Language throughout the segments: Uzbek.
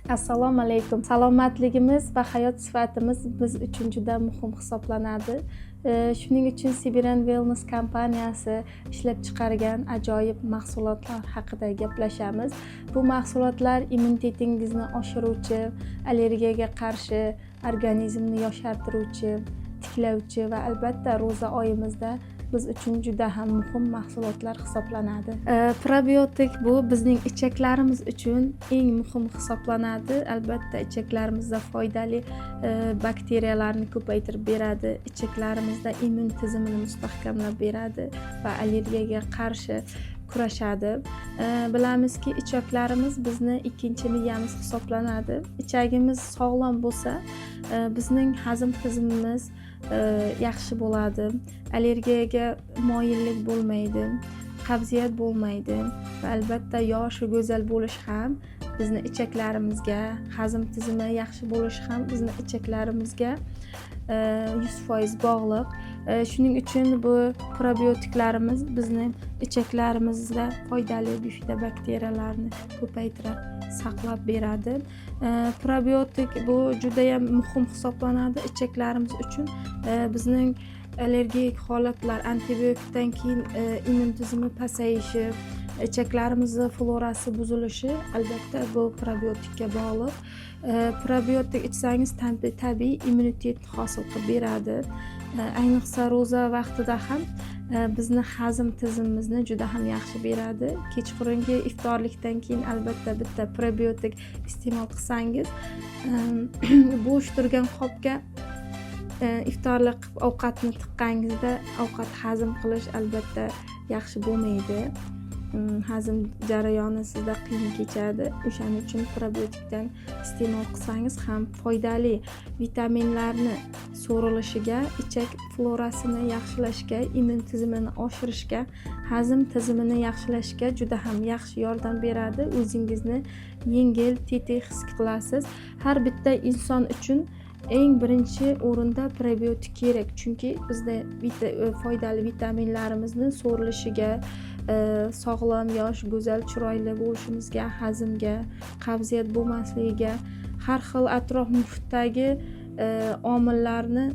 Assalomu alaykum. Salomatligimiz va hayot sifatimiz biz uchun juda muhim hisoblanadi. Shuning uchun Siberian Wellness kompaniyasi ishlab chiqargan ajoyib mahsulotlar haqida gaplashamiz. Bu mahsulotlar immunitetingizni oshiruvchi, allergiyaga qarshi, organizmni yoshartiruvchi, tiklovchi va albatta ro'za oyimizda biz uchun juda ham muhim mahsulotlar hisoblanadi. Probiotik bu bizning ichaklarimiz uchun eng muhim hisoblanadi. Albatta ichaklarimizda foydali bakteriyalarni ko'paytirib beradi, ichaklarimizda immun tizimini mustahkamlab beradi va allergiyaga qarshi kurashadi. Bilamizki, ichaklarimiz bizni ikkinchi miyamiz hisoblanadi. Ichagimiz sog'lom bo'lsa, bizning hazm tizimimiz yaxshi bo'ladi. Allergiyaga moyillik bo'lmaydi, qabziyat bo'lmaydi va albatta yosh va go'zal bo'lish ham bizni ichaklarimizga, hazm tizimi yaxshi bo'lishi ham bizni ichaklarimizga 100% bog'liq. Shuning uchun bu probiotiklarimiz bizni ichaklarimizda foydali bifidobakteriyalarni ko'paytirib saqlab beradi. Probiotik bu juda ham muhim hisoblanadi ichaklarimiz uchun. Bizning allergik holatlar, antibiotikdan keyin immun tizimi pasayishi, ichaklarimizni florasi buzilishi albatta bu probiotikka bog'liq. Probiotik ichsangiz tabiiy immunitetni hosil qilib beradi. Ayniqsa ro'za vaqtida ham bizni hazm tizimimizni juda ham yaxshi beradi. Kechqurungi iftorlikdan keyin albatta bitta probiotik iste'mol qilsangiz, bo'sh turgan qopga iftorlik qilib ovqatni tiqqaningizda ovqat hazm qilish albatta yaxshi bo'lmaydi. Hazm jarayoni sizda qiyin kechadi. O'shaning uchun probiotikdan iste'mol qilsangiz ham foydali vitaminlarni so'rilishiga, ichak florasini yaxshilashga, immun tizimini oshirishga, hazm tizimini yaxshilashga juda ham yaxshi yordam beradi. O'zingizni yengil, tetik his qilasiz. Har bitta inson uchun eng birinchi o'rinda probiotik kerak, chunki bizda foydali vitaminlarimizni so'rilishiga, sog'lom, yosh, go'zal, chiroyli bo'lishimizga, hazmga, qabziyat bo'lmasligiga, har xil atrof muhitdagi omillarni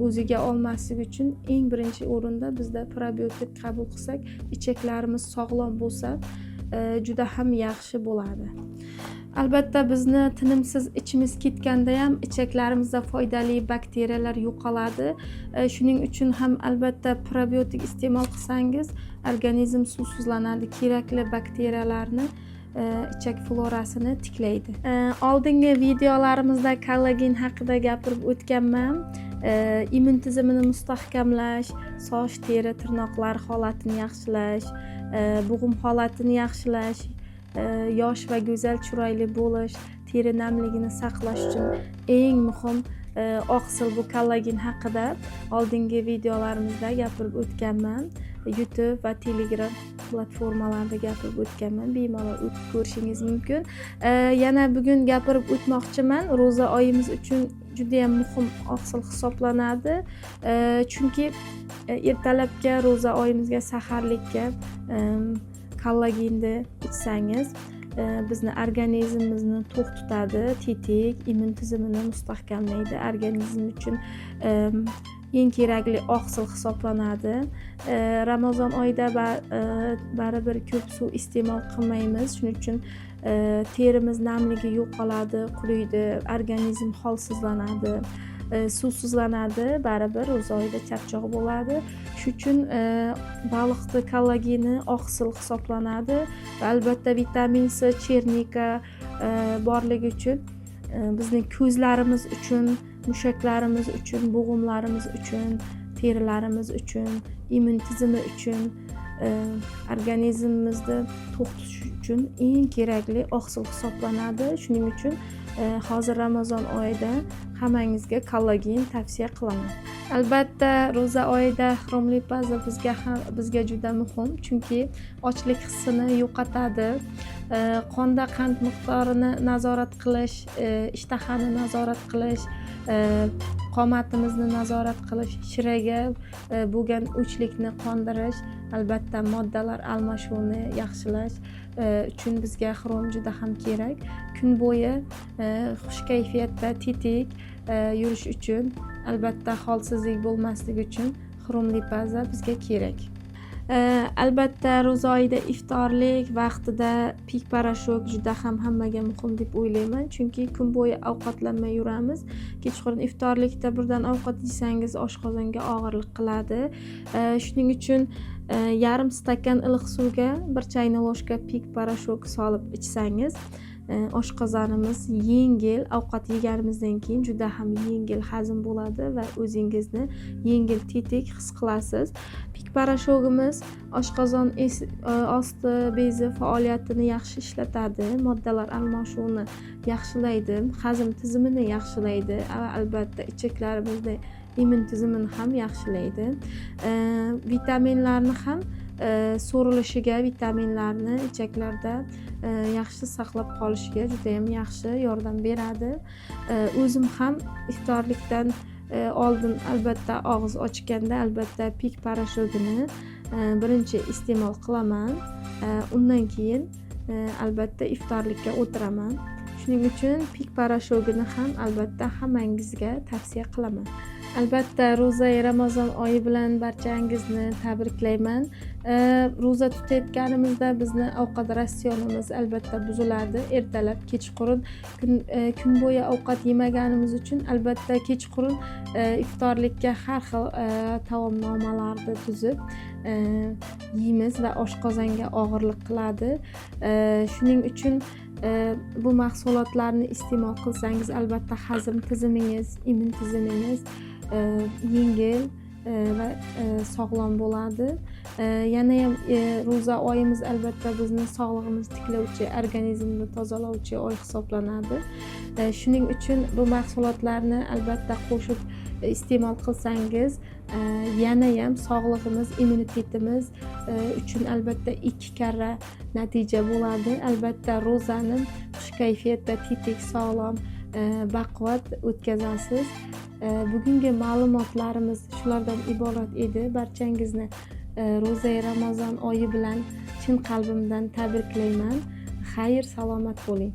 o'ziga olmaslik uchun eng birinchi o'rinda bizda probiotik qabul qilsak, ichaklarimiz sog'lom bo'lsa, juda ham yaxshi bo'ladi. Albatta bizni tinimsiz ichimiz ketganda ham ichaklarimizda foydali bakteriyalar yo'qoladi. Shuning uchun ham albatta probiotik iste'mol qilsangiz, organizm suvsizlanadi, kerakli bakteriyalarni ichak florasini tiklaydi. Oldingi videolarimizda kollagen haqida gapirib o'tganman. Immun tizimini mustahkamlash, soch, teri, tirnoqlar holatini yaxshilash, bo'g'im holatini yaxshilash, yosh va go'zal, chiroyli bo'lish, teri namligini saqlash uchun eng muhim oqsil bu kollagen haqida oldingi videolarimizda gapirib o'tganman. YouTube va Telegram platformalarida gapirib o'tganman. Bemalol o'tib ko'rishingiz mumkin. Yana bugun gapirib o'tmoqchiman. Ro'za oyimiz uchun juda ham muhim oqsil hisoblanadi. Chunki ertalabga ro'za oyimizga saharlikka kollagenni ichsangiz, bizni organizmimizni to'q tutadi, tetik, immun tizimini mustahkamlaydi. Organizm uchun eng kerakli oqsil hisoblanadi. Ramazon oyida baribir ko'p suv iste'mol qilmaymiz. Shuning uchun terimiz namligi yo'qoladi, quriydi, organizm holsizlanadi, suvsizlanadi, baribir ro'za oyida charchoq bo'ladi. Shuning uchun baliqning kollageni oqsil hisoblanadi va albatta vitamin C, chernika borligi uchun bizning ko'zlarimiz uchun, mushaklarimiz uchun, bo'g'imlarimiz uchun, terilarimiz uchun, immun tizimi uchun, organizmimizni to'q tutish uchun eng kerakli oqsil hisoblanadi. Shuning uchun hozir Ramazon oyida hammangizga kollagen tavsiya qilaman. Albatta ro'za oyida xromli baza bizga juda muhim, chunki ochlik hissini yo'qotadi. Qonda qand miqdorini nazorat qilish, ishtahani nazorat qilish, qomatimizni nazorat qilish, shiraga bo'lgan o'chlikni qondirish, albatta moddalar almashuvini yaxshilash uchun bizga xrom juda ham kerak. Kun bo'yi xush kayfiyatda tetik yurish uchun, albatta holsizlik bo'lmasligi uchun xromli baza bizga kerak. Albatta ro'za oyida iftorlik vaqtida pik parashok juda ham hammaga muhim deb o'ylayman, chunki kun bo'yi ovqatlanmay yuramiz. Kechqurun iftorlikda birdan ovqat yesangiz oshqozonga og'irlik qiladi. Shuning uchun yarim stakan iliq suvga bir chayna ложка pik parashok solib ichsangiz, oshqozonimiz yengil, ovqat yeganimizdan keyin juda ham yengil hazm bo'ladi va o'zingizni yengil tetik his qilasiz. Pik parashogimiz oshqozon osti bezi faoliyatini yaxshi ishlatadi, moddalar almashuvini yaxshilaydi, hazm tizimini yaxshilaydi va albatta ichaklarimizni immun tizimini ham yaxshilaydi. Vitaminlarni ham so'rilishiga, vitaminlarni ichaklarda yaxshi saqlab qolishiga juda ham yaxshi yordam beradi. O'zim ham iftorlikdan oldin albatta og'iz ochganda albatta pik parashogini birinchi iste'mol qilaman. Undan keyin albatta iftorlikka o'tiraman. Shuning uchun pik parashogini ham albatta hammangizga tavsiya qilaman. Albatta ro'za Ramazon oyi bilan barchangizni tabriklayman. Ro'za tutayotganimizda bizni ovqat ratsionimiz albatta buziladi. Ertalab, kechqurun kun bo'yi ovqat yemaganimiz uchun albatta kechqurun iftorlikka har xil taomnomalarni tuzib yeymiz va oshqozonga og'irlik qiladi. Shuning uchun bu mahsulotlarni iste'mol qilsangiz albatta hazm tizimingiz, immun tizimingiz yengil va sog'lom bo'ladi. Yana ham ro'za oyimiz albatta bizni sog'lig'imizni tiklovchi, organizmni tozalovchi oy hisoblanadi. Shuning uchun bu mahsulotlarni albatta qo'shib iste'mol qilsangiz yana ham sog'lig'imiz, immunitetimiz uchun albatta 2 karra natija bo'ladi. Albatta ro'zani xush kayfiyatda, tetik, sog'lom, baquvvat o'tkazasiz. Bugungi ma'lumotlarimiz shulardan iborat edi. Barchangizni ro'za Ramazon oyi bilan chin qalbimdan tabriklayman. Xayr, salomat bo'ling.